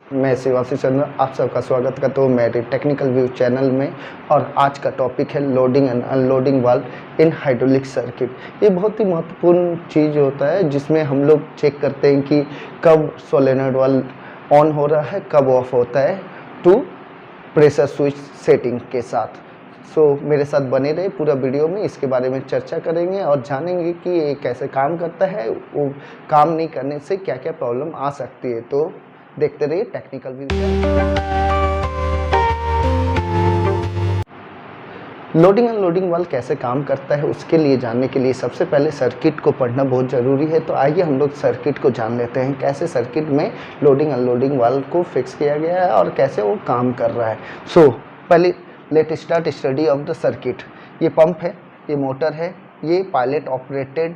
मैं शिवाशी चंद्र आप सबका स्वागत करता हूँ मेरे टेक्निकल व्यू चैनल में। और आज का टॉपिक है loading and unloading valve in hydraulic circuit. ये बहुत ही महत्वपूर्ण चीज़ होता है जिसमें हम लोग चेक करते हैं कि कब सोलेनोइड वाल्व ऑन हो रहा है, कब ऑफ होता है, टू प्रेशर स्विच सेटिंग के साथ। मेरे साथ बने रहे पूरा वीडियो में, इसके बारे में चर्चा करेंगे और जानेंगे कि ये कैसे काम करता है, वो काम नहीं करने से क्या क्या प्रॉब्लम आ सकती है। तो देखते रहिए technical view. Loading unloading valve कैसे काम करता है उसके लिए जानने के लिए सबसे पहले सर्किट को पढ़ना बहुत ज़रूरी है। तो आइए हम लोग सर्किट को जान लेते हैं, कैसे सर्किट में लोडिंग अनलोडिंग वाल्व को फिक्स किया गया है और कैसे वो काम कर रहा है। पहले let start study of the circuit. ये पंप है, ये मोटर है, ये पायलट ऑपरेटेड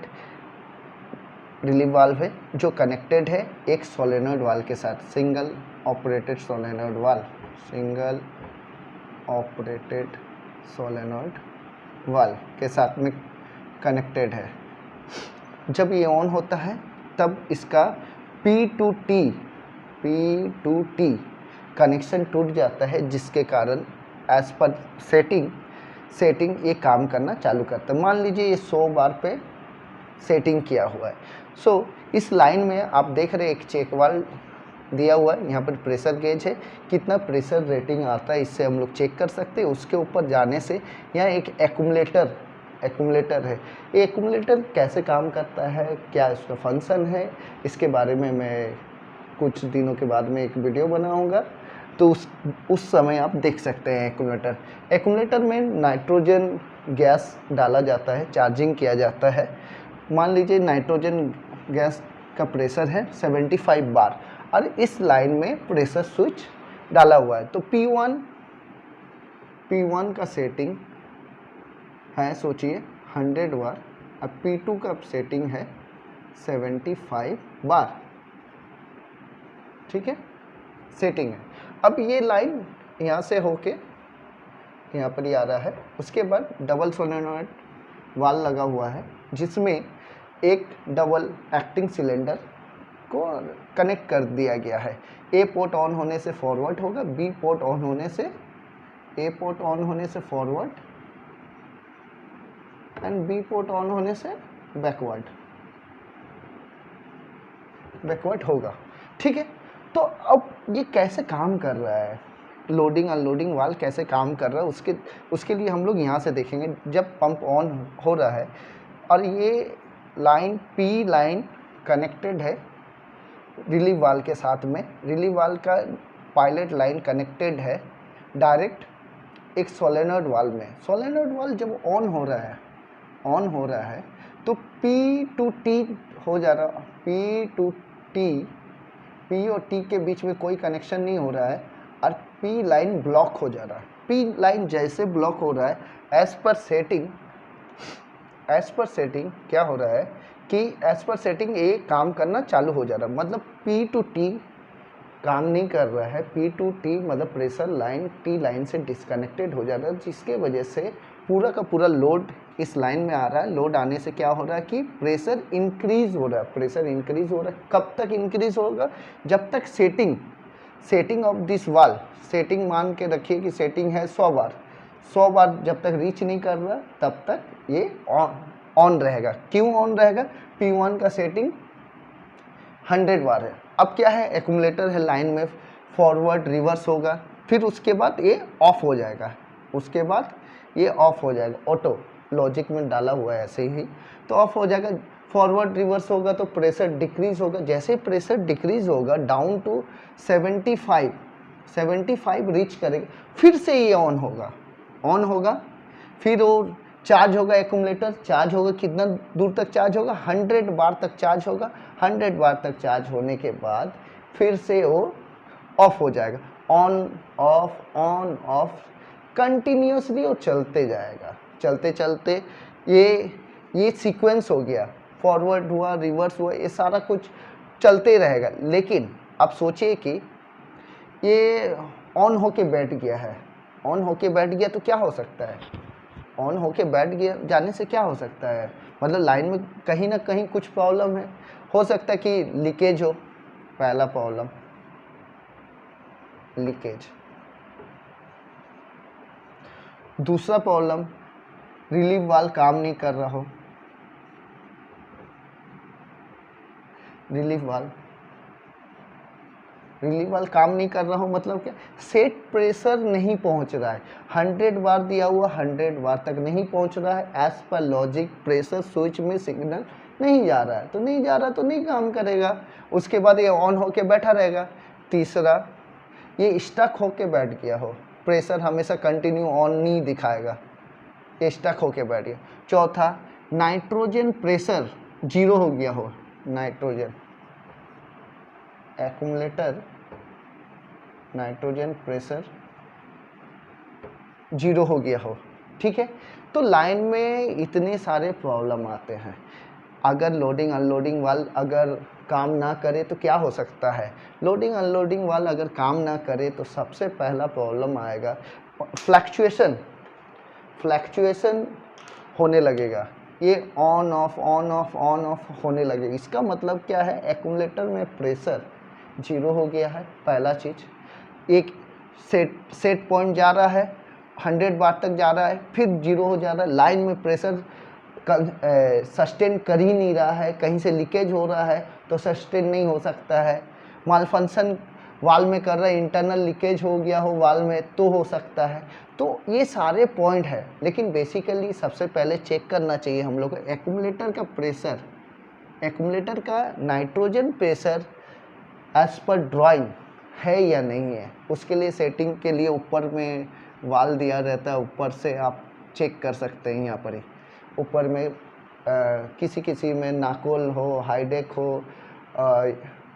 रिलीव वाल्व है जो कनेक्टेड है एक सोलेनोइड वाल्व के साथ, single operated solenoid valve, single operated solenoid valve के साथ में कनेक्टेड है। जब ये ऑन होता है तब इसका P2T कनेक्शन टूट जाता है, जिसके कारण एज पर सेटिंग ये काम करना चालू करता है। मान लीजिए ये 100 बार पे सेटिंग किया हुआ है। इस लाइन में आप देख रहे हैं एक चेक वाल्व दिया हुआ है, यहाँ पर प्रेशर गेज है, कितना प्रेशर रेटिंग आता है इससे हम लोग चेक कर सकते हैं। उसके ऊपर जाने से यहाँ एक एक्यूमुलेटर है। ये एक्यूमुलेटर कैसे काम करता है, क्या इसका फंक्शन है, इसके बारे में मैं कुछ दिनों के बाद में एक वीडियो बनाऊंगा, तो उस समय आप देख सकते हैं। एक्यूमुलेटर में नाइट्रोजन गैस डाला जाता है, चार्जिंग किया जाता है। मान लीजिए नाइट्रोजन गैस का प्रेशर है 75 बार और इस लाइन में प्रेशर स्विच डाला हुआ है। तो P1 का सेटिंग है, सोचिए 100 बार, और P2 का सेटिंग है 75 बार। ठीक है, सेटिंग है। अब ये लाइन यहाँ से होके यहाँ पर ही आ रहा है। उसके बाद डबल सोलेनोइड वाल्व लगा हुआ है जिसमें एक डबल एक्टिंग सिलेंडर को कनेक्ट कर दिया गया है। ए पोर्ट ऑन होने से फॉरवर्ड होगा, बी पोर्ट ऑन होने से forward and B port on होने से बैकवर्ड होगा। ठीक है, तो अब ये कैसे काम कर रहा है, लोडिंग अनलोडिंग वाल्व कैसे काम कर रहा है, उसके लिए हम लोग यहाँ से देखेंगे। जब पंप ऑन हो रहा है और ये लाइन P लाइन कनेक्टेड है रिलीव वाल्व के साथ में, रिलीव वाल्व का पायलट लाइन कनेक्टेड है डायरेक्ट एक सोलेनोइड वाल्व में। सोलेनोइड वाल्व जब ऑन हो रहा है तो P2T हो जा रहा, P और T के बीच में कोई कनेक्शन नहीं हो रहा है और P लाइन ब्लॉक हो जा रहा है। P लाइन जैसे ब्लॉक हो रहा है, एज पर सेटिंग क्या हो रहा है कि एज पर सेटिंग ये काम करना चालू हो जा रहा है। मतलब P2T काम नहीं कर रहा है, P2T मतलब प्रेशर लाइन T लाइन से डिस्कनेक्टेड हो जा रहा है, जिसके वजह से पूरा का पूरा लोड इस लाइन में आ रहा है। लोड आने से क्या हो रहा है कि प्रेशर इंक्रीज हो रहा है। कब तक इंक्रीज होगा, जब तक setting of this valve, setting मान के रखिए कि सेटिंग है 100 बार जब तक रीच नहीं कर रहा तब तक ये ऑन रहेगा। क्यों ऑन रहेगा, P1 का सेटिंग 100 बार है। अब क्या है, एक्यूमुलेटर है, लाइन में फॉरवर्ड रिवर्स होगा, फिर उसके बाद ये ऑफ हो जाएगा। ऑटो लॉजिक में डाला हुआ है ऐसे ही, तो ऑफ हो जाएगा। फॉरवर्ड रिवर्स होगा तो प्रेशर डिक्रीज होगा, जैसे प्रेशर डिक्रीज होगा डाउन टू 75 रीच करेगा, फिर से ये ऑन होगा, फिर वो चार्ज होगा, एक्यूमुलेटर चार्ज होगा। कितना दूर तक चार्ज होगा, 100 बार तक चार्ज होगा। 100 बार तक चार्ज होने के बाद फिर से वो ऑफ हो जाएगा। ऑन ऑफ कंटिन्यूसली वो चलते जाएगा। चलते ये सीक्वेंस हो गया, फॉरवर्ड हुआ, रिवर्स हुआ, ये सारा कुछ चलते रहेगा। लेकिन आप सोचिए कि ये ऑन होके बैठ गया तो क्या हो सकता है, ऑन होके बैठ गया जाने से क्या हो सकता है, मतलब लाइन में कहीं ना कहीं कुछ प्रॉब्लम है। हो सकता है कि लीकेज हो, पहला प्रॉब्लम। लीकेज। दूसरा प्रॉब्लम, रिलीफ वाल्व काम नहीं कर रहा हो। रिलीफ वाल्व काम नहीं कर रहा हो मतलब क्या, सेट प्रेशर नहीं पहुंच रहा है। 100 बार दिया हुआ 100 बार तक नहीं पहुंच रहा है। As per logic pressure switch में सिग्नल नहीं जा रहा है, तो नहीं जा रहा तो नहीं काम करेगा, उसके बाद ये ऑन होके बैठा रहेगा। तीसरा, ये स्टक होके बैठ गया हो, प्रेशर हमेशा कंटिन्यू ऑन नहीं दिखाएगा, ये स्टक होके बैठ गया। चौथा, नाइट्रोजन प्रेशर जीरो हो गया हो, nitrogen accumulator nitrogen pressure zero हो गया हो। ठीक है, तो लाइन में इतने सारे प्रॉब्लम आते हैं। अगर लोडिंग अनलोडिंग वाल्व अगर काम ना करे तो क्या हो सकता है, लोडिंग अनलोडिंग वाल्व अगर काम ना करे तो सबसे पहला प्रॉब्लम आएगा फ्लक्चुएशन होने लगेगा। ये ऑन ऑफ होने लगेगा। इसका मतलब क्या है, एक्यूमुलेटर में प्रेशर जीरो हो गया है, पहला चीज़। एक सेट पॉइंट जा रहा है, 100 बार तक जा रहा है, फिर जीरो हो जा रहा है। लाइन में प्रेशर सस्टेन कर ही नहीं रहा है, कहीं से लीकेज हो रहा है तो सस्टेन नहीं हो सकता है। माल फंक्शन वाल में कर रहा है, इंटरनल लीकेज हो गया हो वाल में तो हो सकता है। तो ये सारे पॉइंट है, लेकिन बेसिकली सबसे पहले चेक करना चाहिए हम लोग को एक्यूमुलेटर का प्रेशर, एक्यूमुलेटर का nitrogen pressure as per drawing है या नहीं है। उसके लिए सेटिंग के लिए ऊपर में वाल दिया रहता है, ऊपर से आप चेक कर सकते हैं। यहाँ पर ही ऊपर में किसी में नाकोल हो, हाईडेक हो,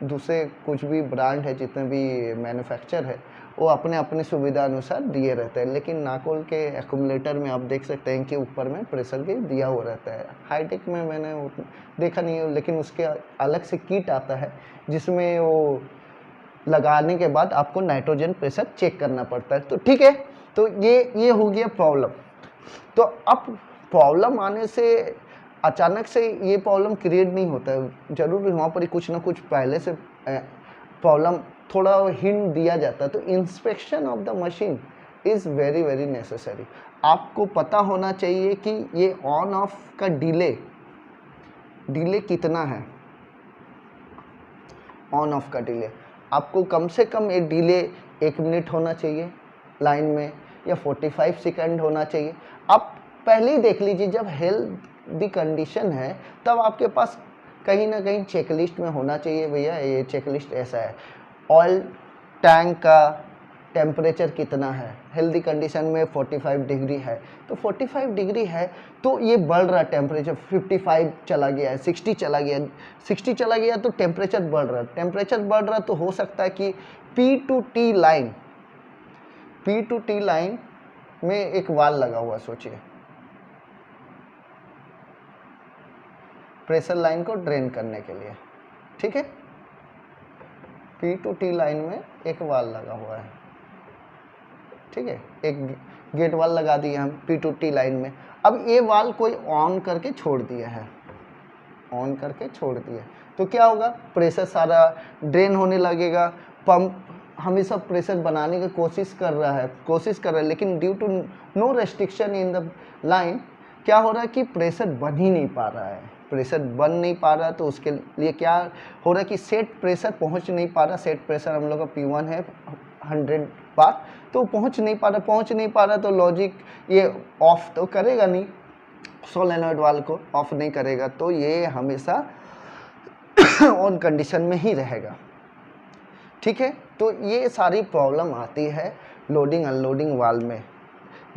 दूसरे कुछ भी ब्रांड है, जितने भी मैन्युफैक्चर है वो अपने अपने सुविधा अनुसार दिए रहते हैं। लेकिन नाकोल के एक्यूमुलेटर में आप देख सकते हैं कि ऊपर में प्रेशर भी दिया हुआ रहता है। हाईटेक में मैंने देखा नहीं है, लेकिन उसके अलग से किट आता है जिसमें वो लगाने के बाद आपको नाइट्रोजन प्रेशर चेक करना पड़ता है। तो ठीक है, तो ये हो गया प्रॉब्लम। तो अब प्रॉब्लम आने से अचानक से ये प्रॉब्लम क्रिएट नहीं होता है, जरूर वहाँ पर कुछ ना कुछ पहले से प्रॉब्लम थोड़ा हिंट दिया जाता है। तो inspection of the machine is very very necessary. आपको पता होना चाहिए कि ये ऑन ऑफ का डिले कितना है। ऑन ऑफ का डिले आपको कम से कम एक डिले 1 मिनट होना चाहिए लाइन में, या 45 सेकंड होना चाहिए। आप पहले ही देख लीजिए, जब हेल्दी कंडीशन है तब आपके पास कहीं ना कहीं चेकलिस्ट में होना चाहिए, भैया ये चेकलिस्ट ऐसा है, ऑयल टैंक का टेम्परेचर कितना है। हेल्दी कंडीशन में 45 डिग्री है, तो 45 डिग्री है तो ये बढ़ रहा है टेम्परेचर, 55 चला गया है, 60 चला गया तो टेम्परेचर बढ़ रहा है। टेम्परेचर बढ़ रहा तो हो सकता है कि P टू टी लाइन में एक वाल्व लगा हुआ, सोचिए प्रेशर लाइन को ड्रेन करने के लिए। ठीक है, P टू टी लाइन में एक वाल्व लगा हुआ है। ठीक है, एक गेट वाल लगा दिया हम P टू टी लाइन में। अब ये वाल कोई ऑन करके छोड़ दिया है, तो क्या होगा, प्रेशर सारा ड्रेन होने लगेगा। पंप हमेशा प्रेशर बनाने की कोशिश कर रहा है, लेकिन due to no restriction in the line क्या हो रहा है कि प्रेशर बन ही नहीं पा रहा है। तो उसके लिए क्या हो रहा है कि सेट प्रेशर पहुंच नहीं पा रहा। सेट प्रेशर हम लोग का P1 है 100 बार, तो पहुंच नहीं पा रहा तो लॉजिक ये ऑफ तो करेगा नहीं, सोलेनॉइड वाल्व को ऑफ नहीं करेगा, तो ये हमेशा ऑन कंडीशन में ही रहेगा। ठीक है, तो ये सारी प्रॉब्लम आती है लोडिंग अनलोडिंग वाल्व में।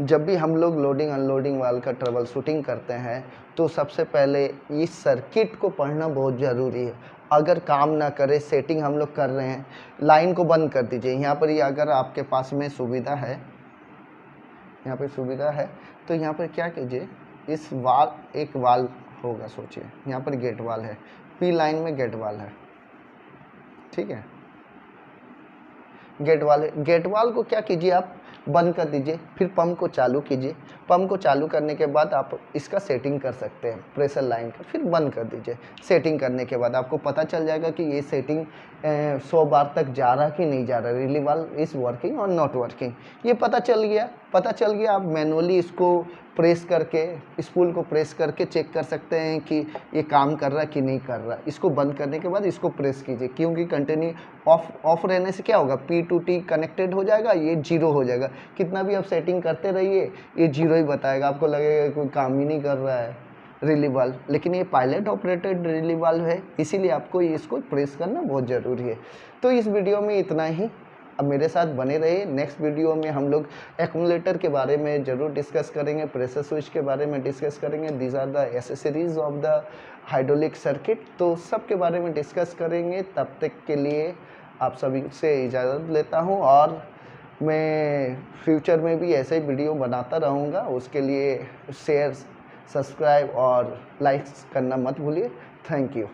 जब भी हम लोग लोडिंग अनलोडिंग वाल्व का ट्रबल शूटिंग करते हैं तो सबसे पहले इस सर्किट को पढ़ना बहुत ज़रूरी है। अगर काम ना करे, सेटिंग हम लोग कर रहे हैं, लाइन को बंद कर दीजिए। यहाँ पर ये अगर आपके पास में सुविधा है, तो यहाँ पर क्या कीजिए, इस एक वाल्व होगा, सोचिए यहाँ पर गेट वाल है, P लाइन में गेट वाल है। ठीक है, गेट वाल को क्या कीजिए, आप बंद कर दीजिए, फिर पंप को चालू कीजिए। पंप को चालू करने के बाद आप इसका सेटिंग कर सकते हैं प्रेशर लाइन का, फिर बंद कर दीजिए। सेटिंग करने के बाद आपको पता चल जाएगा कि ये सेटिंग 100 बार तक जा रहा कि नहीं जा रहा, रिले वाल्व इज़ वर्किंग और नॉट वर्किंग। ये पता चल गया आप मैनुअली इसको प्रेस करके, स्पूल को प्रेस करके चेक कर सकते हैं कि ये काम कर रहा है कि नहीं कर रहा। इसको बंद करने के बाद इसको प्रेस कीजिए, क्योंकि कंटिन्यू ऑफ रहने से क्या होगा, P2T कनेक्टेड हो जाएगा, ये 0 हो जाएगा। कितना भी आप सेटिंग करते रहिए ये 0 ही बताएगा, आपको लगेगा कोई काम ही नहीं कर रहा है रिले वाल्व। लेकिन ये पायलट ऑपरेटेड रिले वाल्व है, इसीलिए आपको इसको प्रेस करना बहुत ज़रूरी है। तो इस वीडियो में इतना ही, अब मेरे साथ बने रहिए। नेक्स्ट वीडियो में हम लोग एक्यूमुलेटर के बारे में ज़रूर डिस्कस करेंगे, प्रेशर स्विच के बारे में डिस्कस करेंगे। These are the accessories of the hydraulic circuit, तो सब के बारे में डिस्कस करेंगे। तब तक के लिए आप सभी से इजाज़त लेता हूँ, और मैं फ्यूचर में भी ऐसे ही वीडियो बनाता रहूँगा। उसके लिए शेयर, सब्सक्राइब और लाइक्स करना मत भूलिए। Thank you.